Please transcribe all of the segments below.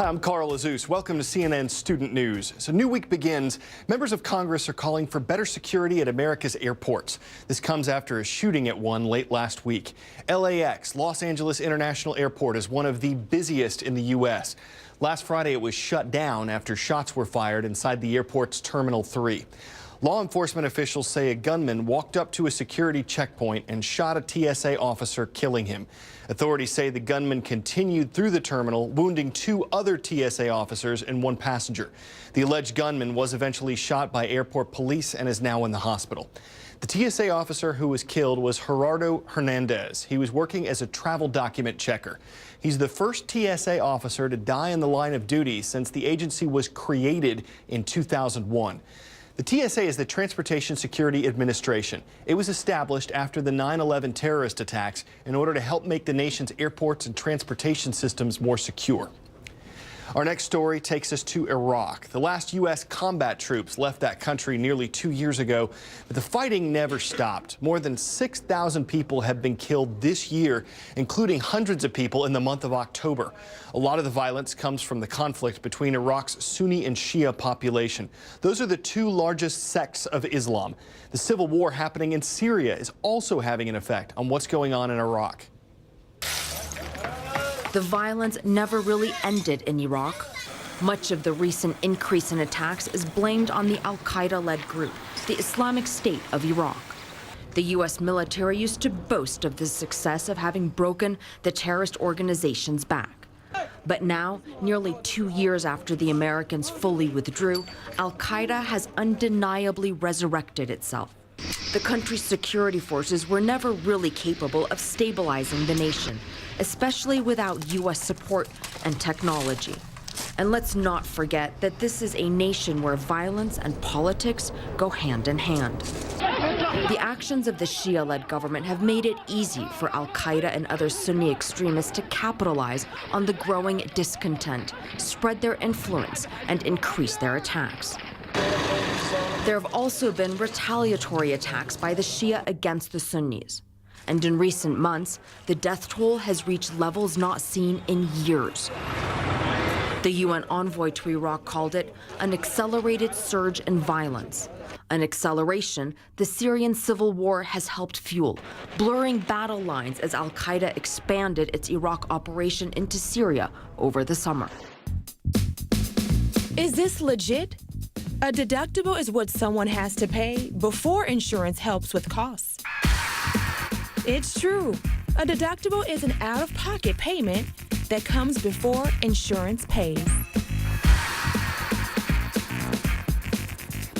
Hi, I'm Carl Azus. Welcome to CNN Student News. As a new week begins, members of Congress are calling for better security at America's airports. This comes after a shooting at one late last week. LAX, Los Angeles International Airport, is one of the busiest in the U.S. Last Friday, it was shut down after shots were fired inside the airport's Terminal 3. Law enforcement officials say a gunman walked up to a security checkpoint and shot a TSA officer, killing him. Authorities say the gunman continued through the terminal, wounding 2 other TSA officers and 1 passenger. The alleged gunman was eventually shot by airport police and is now in the hospital. The TSA officer who was killed was Gerardo Hernandez. He was working as a travel document checker. He's the first TSA officer to die in the line of duty since the agency was created in 2001. The TSA is the Transportation Security Administration. It was established after the 9/11 terrorist attacks in order to help make the nation's airports and transportation systems more secure. Our next story takes us to Iraq. The last U.S. combat troops left that country nearly 2 years ago, but the fighting never stopped. More than 6,000 people have been killed this year, including hundreds of people in the month of October. A lot of the violence comes from the conflict between Iraq's Sunni and Shia population. Those are the 2 largest sects of Islam. The civil war happening in Syria is also having an effect on what's going on in Iraq. The violence never really ended in Iraq. Much of the recent increase in attacks is blamed on the al-Qaeda-led group, the Islamic State of Iraq. The U.S. military used to boast of the success of having broken the terrorist organization's back. But now, nearly 2 years after the Americans fully withdrew, al-Qaeda has undeniably resurrected itself. The country's security forces were never really capable of stabilizing the nation, especially without U.S. support and technology. And let's not forget that this is a nation where violence and politics go hand in hand. The actions of the Shia-led government have made it easy for al-Qaeda and other Sunni extremists to capitalize on the growing discontent, spread their influence, and increase their attacks. There have also been retaliatory attacks by the Shia against the Sunnis. And in recent months, the death toll has reached levels not seen in years. The UN envoy to Iraq called it an accelerated surge in violence. An acceleration the Syrian civil war has helped fuel, blurring battle lines as al-Qaeda expanded its Iraq operation into Syria over the summer. Is this legit? A deductible is what someone has to pay before insurance helps with costs. It's true. A deductible is an out-of-pocket payment that comes before insurance pays.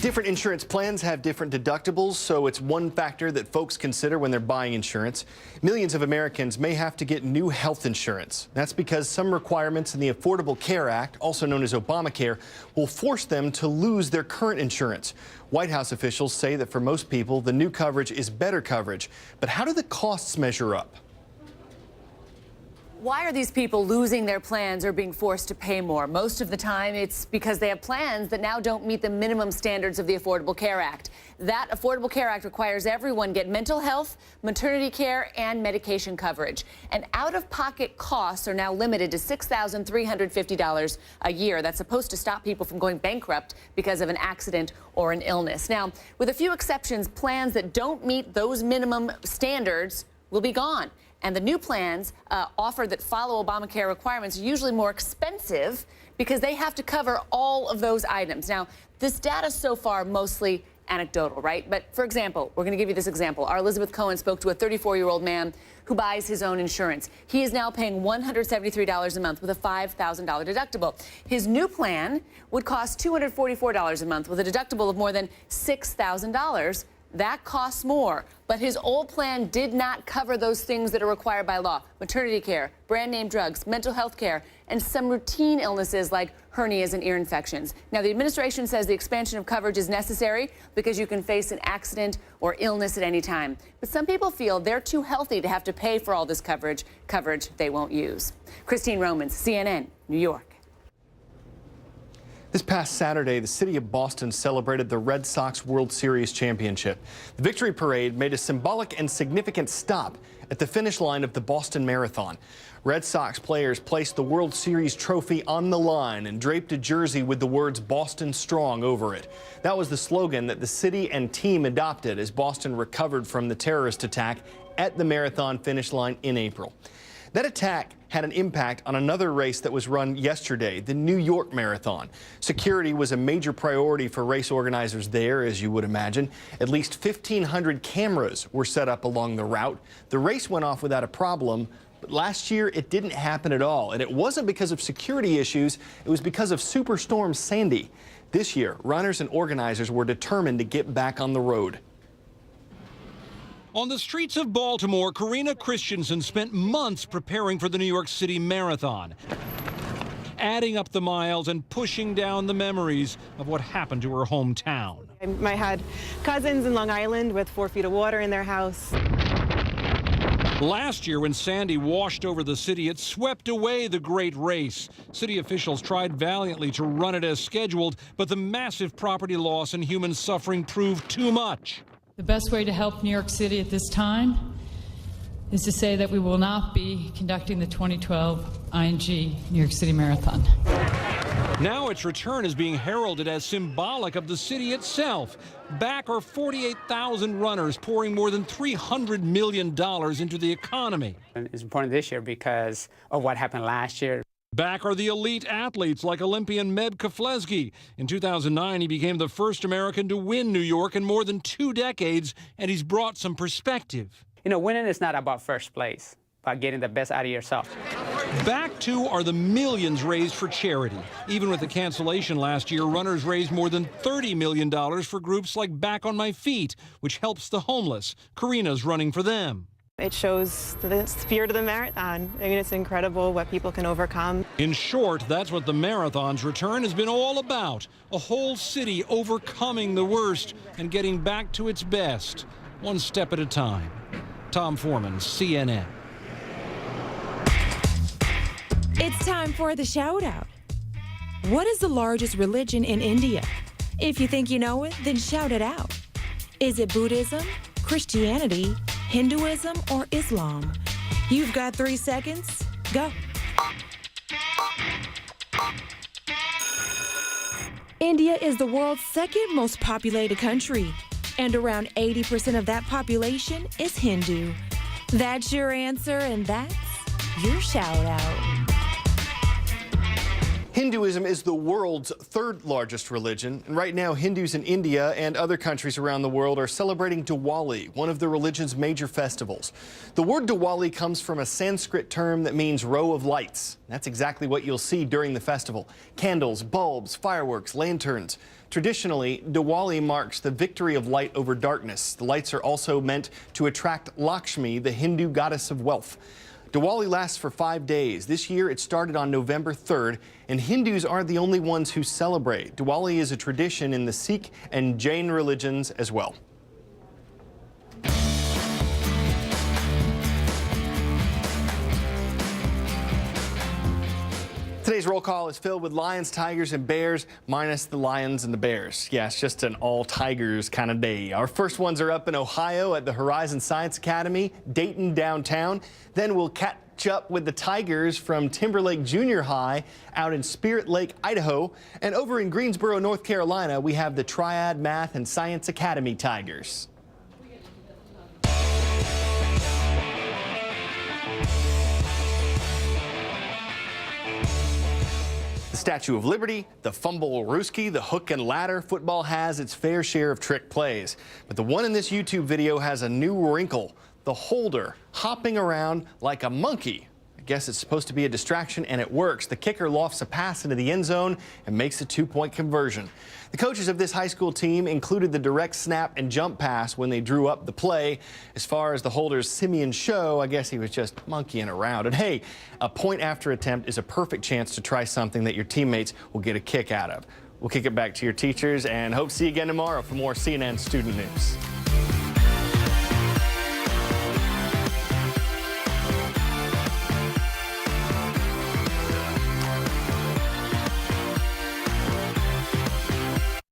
Different insurance plans have different deductibles, so it's one factor that folks consider when they're buying insurance. Millions of Americans may have to get new health insurance. That's because some requirements in the Affordable Care Act, also known as Obamacare, will force them to lose their current insurance. White House officials say that for most people, the new coverage is better coverage. But how do the costs measure up? Why are these people losing their plans or being forced to pay more? Most of the time, it's because they have plans that now don't meet the minimum standards of the Affordable Care Act. That Affordable Care Act requires everyone get mental health, maternity care, and medication coverage. And out-of-pocket costs are now limited to $6,350 a year. That's supposed to stop people from going bankrupt because of an accident or an illness. Now, with a few exceptions, plans that don't meet those minimum standards will be gone. And the new plans offered that follow Obamacare requirements are usually more expensive because they have to cover all of those items. Now, this data so far mostly anecdotal, right? But for example, we're going to give you this example. Our Elizabeth Cohen spoke to a 34-year-old man who buys his own insurance. He is now paying $173 a month with a $5,000 deductible. His new plan would cost $244 a month with a deductible of more than $6,000. That costs more, but his old plan did not cover those things that are required by law: maternity care, brand name drugs, mental health care, and some routine illnesses like hernias and ear infections. Now, the administration says the expansion of coverage is necessary because you can face an accident or illness at any time. But some people feel they're too healthy to have to pay for all this coverage they won't use. Christine Romans, CNN, New York. This past Saturday, the city of Boston celebrated the Red Sox World Series championship. The victory parade made a symbolic and significant stop at the finish line of the Boston Marathon. Red Sox players placed the World Series trophy on the line and draped a jersey with the words "Boston Strong" over it. That was the slogan that the city and team adopted as Boston recovered from the terrorist attack at the marathon finish line in April. That attack had an impact on another race that was run yesterday, the New York Marathon. Security was a major priority for race organizers there, as you would imagine. At least 1,500 cameras were set up along the route. The race went off without a problem, but last year it didn't happen at all. And it wasn't because of security issues, it was because of Superstorm Sandy. This year, runners and organizers were determined to get back on the road. On the streets of Baltimore, Karina Christensen spent months preparing for the New York City Marathon, adding up the miles and pushing down the memories of what happened to her hometown. I had cousins in Long Island with 4 feet of water in their house. Last year, when Sandy washed over the city, it swept away the great race. City officials tried valiantly to run it as scheduled, but the massive property loss and human suffering proved too much. The best way to help New York City at this time is to say that we will not be conducting the 2012 ING New York City Marathon. Now its return is being heralded as symbolic of the city itself. Back are 48,000 runners pouring more than $300 million into the economy. It's important this year because of what happened last year. Back are the elite athletes like Olympian Meb Keflezighi. In 2009, he became the first American to win New York in more than 2 decades, and he's brought some perspective. You know, winning is not about first place, about getting the best out of yourself. Back, too, are the millions raised for charity. Even with the cancellation last year, runners raised more than $30 million for groups like Back on My Feet, which helps the homeless. Karina's running for them. It shows the spirit of the marathon. I mean, it's incredible what people can overcome. In short, that's what the marathon's return has been all about. A whole city overcoming the worst and getting back to its best, one step at a time. Tom Foreman, CNN. It's time for the shout out. What is the largest religion in India? If you think you know it, then shout it out. Is it Buddhism, Christianity, Hinduism, or Islam? You've got 3 seconds. Go. India is the world's 2nd most populated country, and around 80% of that population is Hindu. That's your answer, and that's your shout out. Hinduism is the world's 3rd largest religion, and right now Hindus in India and other countries around the world are celebrating Diwali, one of the religion's major festivals. The word Diwali comes from a Sanskrit term that means row of lights. That's exactly what you'll see during the festival. Candles, bulbs, fireworks, lanterns. Traditionally, Diwali marks the victory of light over darkness. The lights are also meant to attract Lakshmi, the Hindu goddess of wealth. Diwali lasts for 5 days. This year it started on November 3rd, and Hindus aren't the only ones who celebrate. Diwali is a tradition in the Sikh and Jain religions as well. Today's roll call is filled with lions, tigers, and bears, minus the lions and the bears. Yeah, it's just an all-tigers kind of day. Our first ones are up in Ohio at the Horizon Science Academy, Dayton downtown. Then we'll catch up with the Tigers from Timberlake Junior High out in Spirit Lake, Idaho. And over in Greensboro, North Carolina, we have the Triad Math and Science Academy Tigers. Statue of Liberty, the Fumble-Rooski, the hook and ladder. Football has its fair share of trick plays. But the one in this YouTube video has a new wrinkle. The holder hopping around like a monkey. I guess it's supposed to be a distraction, and it works. The kicker lofts a pass into the end zone and makes a 2-point conversion. The coaches of this high school team included the direct snap and jump pass when they drew up the play. As far as the holder's simian show, I guess he was just monkeying around. And hey, a point after attempt is a perfect chance to try something that your teammates will get a kick out of. We'll kick it back to your teachers and hope to see you again tomorrow for more CNN Student News.